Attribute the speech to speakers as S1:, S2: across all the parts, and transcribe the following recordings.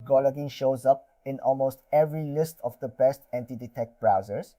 S1: GoLogin shows up in almost every list of the best anti-detect browsers,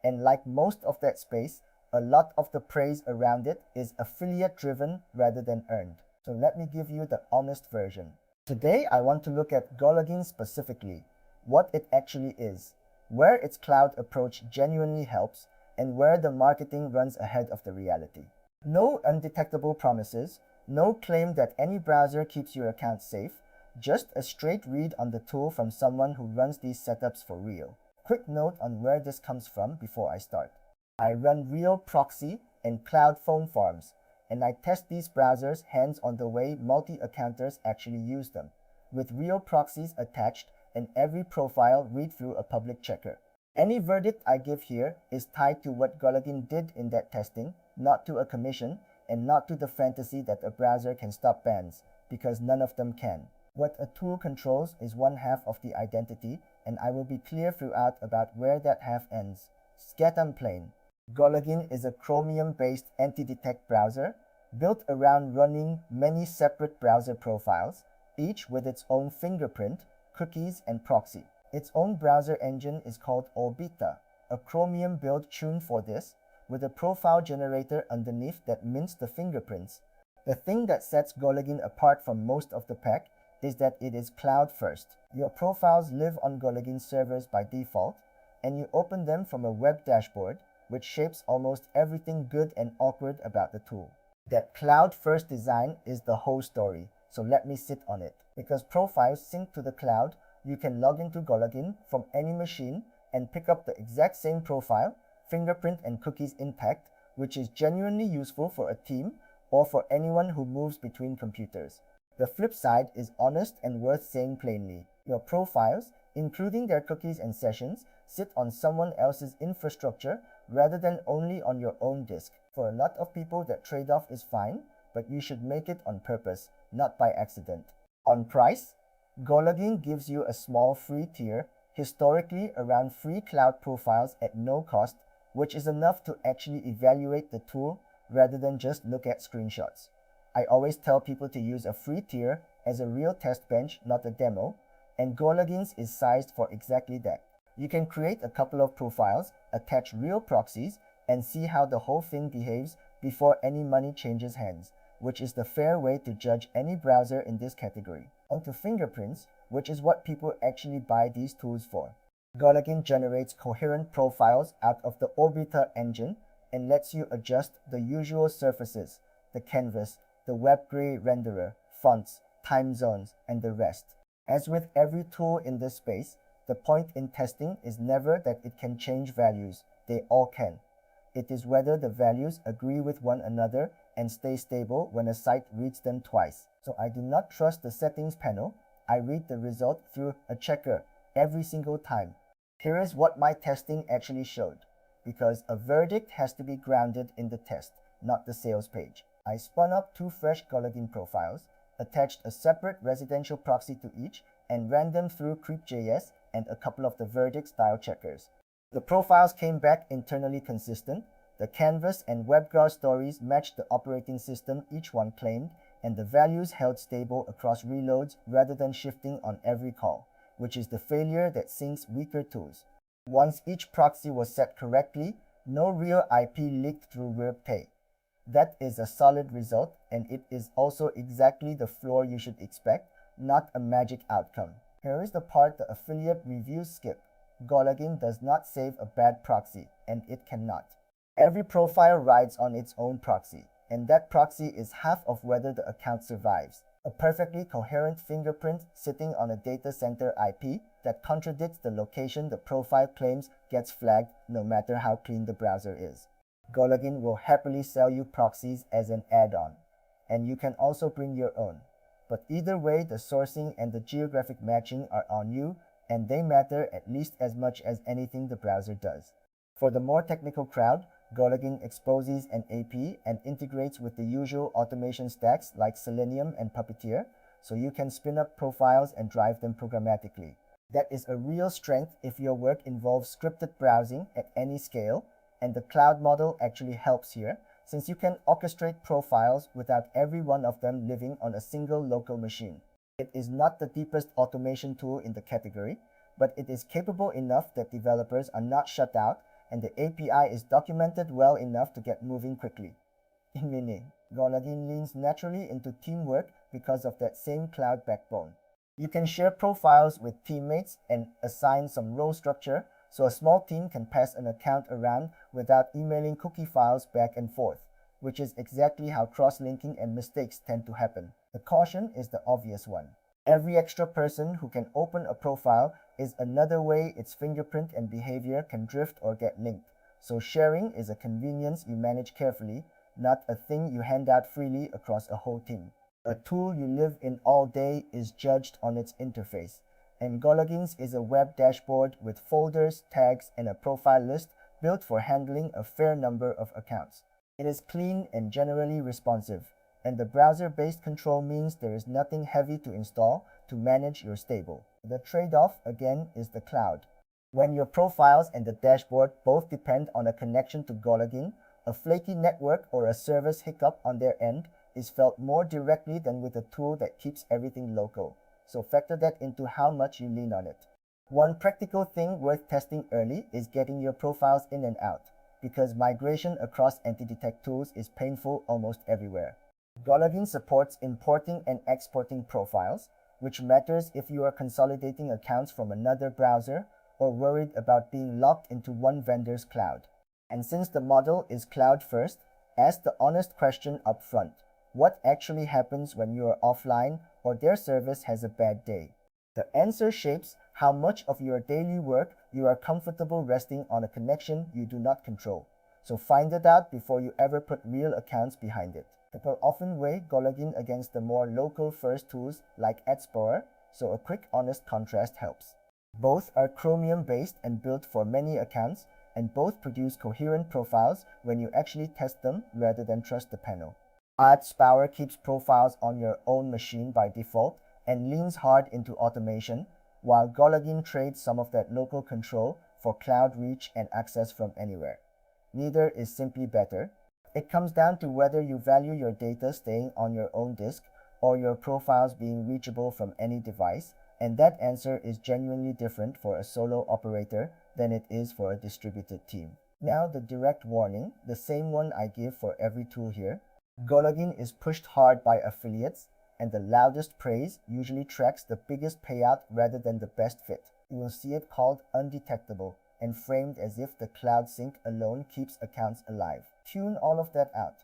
S1: and like most of that space, a lot of the praise around it is affiliate-driven rather than earned. So let me give you the honest version. Today, I want to look at GoLogin specifically, what it actually is, where its cloud approach genuinely helps, and where the marketing runs ahead of the reality. No undetectable promises, no claim that any browser keeps your account safe, just a straight read on the tool from someone who runs these setups for real. Quick note on where this comes from before I start. I run real proxy and cloud phone farms, and I test these browsers hands on the way multi-accounters actually use them, with real proxies attached and every profile read through a public checker. Any verdict I give here is tied to what GoLogin did in that testing, not to a commission, and not to the fantasy that a browser can stop bans, because none of them can. What a tool controls is one half of the identity, and I will be clear throughout about where that half ends. Scatum plain. GoLogin is a Chromium-based anti-detect browser built around running many separate browser profiles, each with its own fingerprint, cookies, and proxy. Its own browser engine is called Orbita, a Chromium build tuned for this, with a profile generator underneath that mints the fingerprints. The thing that sets GoLogin apart from most of the pack is that it is cloud first. Your profiles live on GoLogin servers by default, and you open them from a web dashboard, which shapes almost everything good and awkward about the tool. That cloud first design is the whole story, so let me sit on it. Because profiles sync to the cloud, you can log into GoLogin from any machine and pick up the exact same profile, fingerprint and cookies intact, which is genuinely useful for a team or for anyone who moves between computers. The flip side is honest and worth saying plainly. Your profiles, including their cookies and sessions, sit on someone else's infrastructure rather than only on your own disk. For a lot of people, that trade-off is fine, but you should make it on purpose, not by accident. On price, GoLogin gives you a small free tier, historically around free cloud profiles at no cost, which is enough to actually evaluate the tool rather than just look at screenshots. I always tell people to use a free tier as a real test bench, not a demo, and GoLogin's is sized for exactly that. You can create a couple of profiles, attach real proxies, and see how the whole thing behaves before any money changes hands, which is the fair way to judge any browser in this category. Onto fingerprints, which is what people actually buy these tools for. GoLogin generates coherent profiles out of the Orbiter engine and lets you adjust the usual surfaces, the canvas, the WebGray renderer, fonts, time zones, and the rest. As with every tool in this space, the point in testing is never that it can change values. They all can. It is whether the values agree with one another and stay stable when a site reads them twice. So I do not trust the settings panel. I read the result through a checker every single time. Here is what my testing actually showed, because a verdict has to be grounded in the test, not the sales page. I spun up 2 fresh GoLogin profiles, attached a separate residential proxy to each, and ran them through Creep.js and a couple of the verdict style checkers. The profiles came back internally consistent. The canvas and WebGar stories matched the operating system each one claimed, and the values held stable across reloads rather than shifting on every call, which is the failure that sinks weaker tools. Once each proxy was set correctly, no real IP leaked through WebPay. That is a solid result, and it is also exactly the floor you should expect, not a magic outcome. Here is the part the affiliate reviews skip. GoLogin does not save a bad proxy, and it cannot. Every profile rides on its own proxy, and that proxy is half of whether the account survives. A perfectly coherent fingerprint sitting on a data center IP that contradicts the location the profile claims gets flagged no matter how clean the browser is. GoLogin will happily sell you proxies as an add-on, and you can also bring your own. But either way, the sourcing and the geographic matching are on you, and they matter at least as much as anything the browser does. For the more technical crowd, GoLogin exposes an AP and integrates with the usual automation stacks like Selenium and Puppeteer, so you can spin up profiles and drive them programmatically. That is a real strength if your work involves scripted browsing at any scale, and the cloud model actually helps here, since you can orchestrate profiles without every one of them living on a single local machine. It is not the deepest automation tool in the category, but it is capable enough that developers are not shut out and the API is documented well enough to get moving quickly. In meaning, GoLogin leans naturally into teamwork because of that same cloud backbone. You can share profiles with teammates and assign some role structure so a small team can pass an account around without emailing cookie files back and forth, which is exactly how cross-linking and mistakes tend to happen. The caution is the obvious one. Every extra person who can open a profile is another way its fingerprint and behavior can drift or get linked, so sharing is a convenience you manage carefully, not a thing you hand out freely across a whole team. A tool you live in all day is judged on its interface, and GoLogin's is a web dashboard with folders, tags, and a profile list built for handling a fair number of accounts. It is clean and generally responsive, and the browser-based control means there is nothing heavy to install to manage your stable. The trade-off, again, is the cloud. When your profiles and the dashboard both depend on a connection to GoLogin, a flaky network or a service hiccup on their end is felt more directly than with a tool that keeps everything local, so factor that into how much you lean on it. One practical thing worth testing early is getting your profiles in and out, because migration across anti-detect tools is painful almost everywhere. GoLogin supports importing and exporting profiles, which matters if you are consolidating accounts from another browser or worried about being locked into one vendor's cloud. And since the model is cloud first, ask the honest question up front. What actually happens when you are offline or their service has a bad day? The answer shapes how much of your daily work you are comfortable resting on a connection you do not control. So find it out before you ever put real accounts behind it. People often weigh GoLogin against the more local first tools like AdSpore, so a quick honest contrast helps. Both are Chromium based and built for many accounts, and both produce coherent profiles when you actually test them rather than trust the panel. AdSpore keeps profiles on your own machine by default and leans hard into automation, while GoLogin trades some of that local control for cloud reach and access from anywhere. Neither is simply better. It comes down to whether you value your data staying on your own disk or your profiles being reachable from any device, and that answer is genuinely different for a solo operator than it is for a distributed team. Now the direct warning, the same one I give for every tool here. GoLogin is pushed hard by affiliates, and the loudest praise usually tracks the biggest payout rather than the best fit. You will see it called undetectable and framed as if the cloud sync alone keeps accounts alive. Tune all of that out.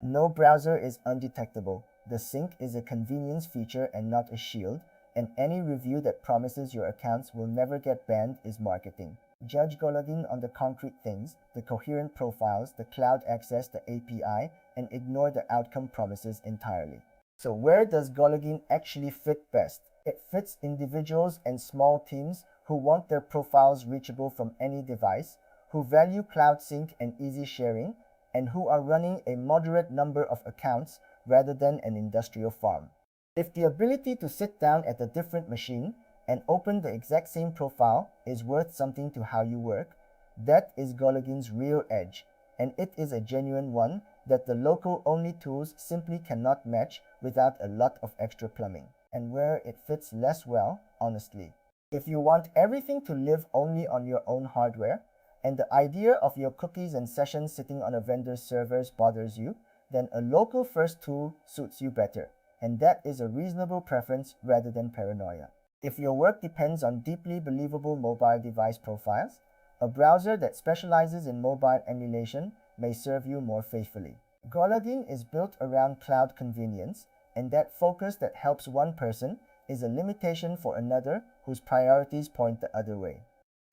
S1: No browser is undetectable. The sync is a convenience feature and not a shield, and any review that promises your accounts will never get banned is marketing. Judge GoLogin on the concrete things, the coherent profiles, the cloud access, the API, and ignore the outcome promises entirely. So where does GoLogin actually fit best? It fits individuals and small teams who want their profiles reachable from any device, who value cloud sync and easy sharing, and who are running a moderate number of accounts rather than an industrial farm. If the ability to sit down at a different machine and open the exact same profile is worth something to how you work, that is GoLogin's real edge, and it is a genuine one that the local-only tools simply cannot match without a lot of extra plumbing. And where it fits less well, honestly. If you want everything to live only on your own hardware, and the idea of your cookies and sessions sitting on a vendor's servers bothers you, then a local-first tool suits you better, and that is a reasonable preference rather than paranoia. If your work depends on deeply believable mobile device profiles, a browser that specializes in mobile emulation may serve you more faithfully. GoLogin is built around cloud convenience, and that focus that helps one person is a limitation for another whose priorities point the other way.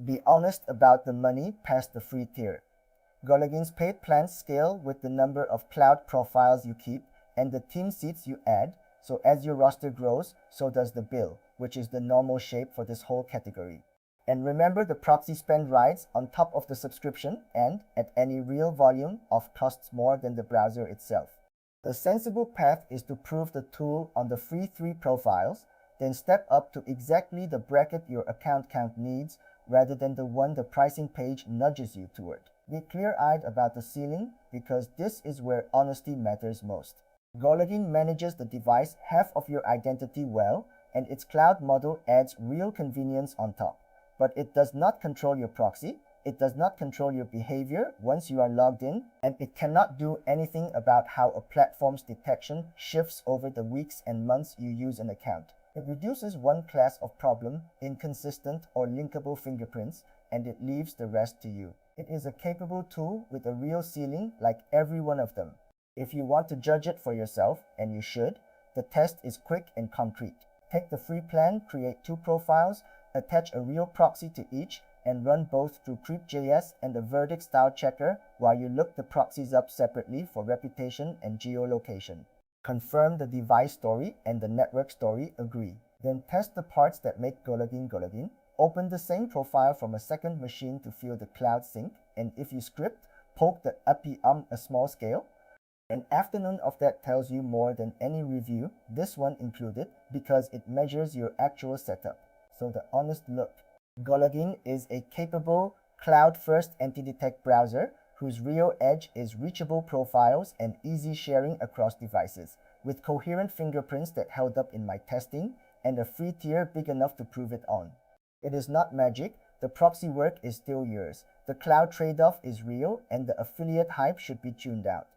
S1: Be honest about the money past the free tier. GoLogin's paid plans scale with the number of cloud profiles you keep and the team seats you add, so as your roster grows, so does the bill, which is the normal shape for this whole category. And remember, the proxy spend rides on top of the subscription and, at any real volume, costs more than the browser itself. The sensible path is to prove the tool on the free 3 profiles, then step up to exactly the bracket your account count needs rather than the one the pricing page nudges you toward. Be clear-eyed about the ceiling because this is where honesty matters most. GoLogin manages the device half of your identity well and its cloud model adds real convenience on top. But it does not control your proxy, it does not control your behavior once you are logged in, and it cannot do anything about how a platform's detection shifts over the weeks and months you use an account. It reduces one class of problem, inconsistent or linkable fingerprints, and it leaves the rest to you. It is a capable tool with a real ceiling like every one of them. If you want to judge it for yourself, and you should, the test is quick and concrete. Take the free plan, create 2 profiles, attach a real proxy to each, and run both through Creep.js and the verdict style checker while you look the proxies up separately for reputation and geolocation. Confirm the device story and the network story agree. Then test the parts that make GoLogin GoLogin. Open the same profile from a second machine to feel the cloud sync, and if you script, poke the API a small scale. An afternoon of that tells you more than any review, this one included, because it measures your actual setup. So the honest look. GoLogin is a capable, cloud-first anti-detect browser whose real edge is reachable profiles and easy sharing across devices, with coherent fingerprints that held up in my testing, and a free tier big enough to prove it on. It is not magic, the proxy work is still yours, the cloud trade-off is real, and the affiliate hype should be tuned out.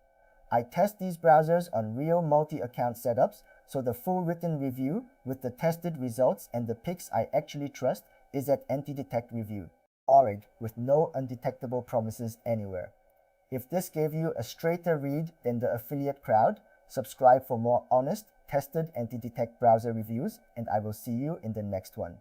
S1: I test these browsers on real multi-account setups, so the full written review with the tested results and the picks I actually trust is at Antidetect Review. Org, with no undetectable promises anywhere. If this gave you a straighter read than the affiliate crowd, subscribe for more honest, tested anti-detect browser reviews, and I will see you in the next one.